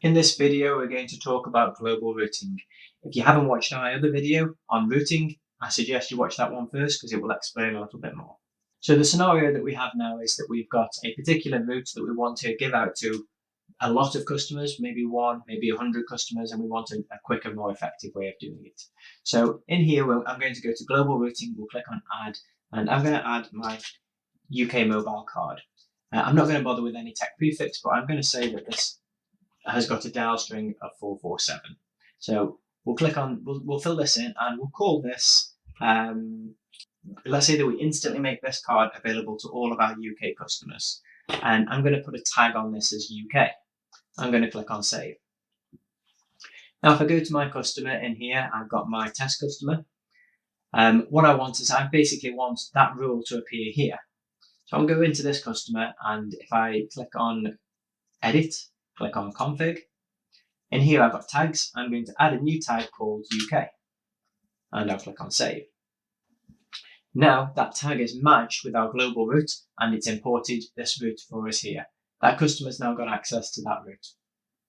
In this video, we're going to talk about global routing. If you haven't watched my other video on routing, I suggest you watch that one first because it will explain a little bit more. So the scenario that we have now is that we've got a particular route that we want to give out to a lot of customers, maybe one, maybe 100 customers, and we want a quicker, more effective way of doing it. So in here, I'm going to go to global routing, we'll click on add, and I'm going to add my UK mobile card. I'm not going to bother with any tech prefix, but I'm going to say that this has got a dial string of 447. So we'll click on, we'll fill this in and we'll call this, let's say that we instantly make this card available to all of our UK customers. And I'm going to put a tag on this as UK. I'm going to click on save. Now, if I go to my customer in here, I've got my test customer. What I want is I basically want that rule to appear here. So I'm going to go into this customer, and if I click on edit, click on config, in here I've got tags. I'm going to add a new tag called UK, and I'll click on save. Now that tag is matched with our global route, and it's imported this route for us here. That customer's now got access to that route.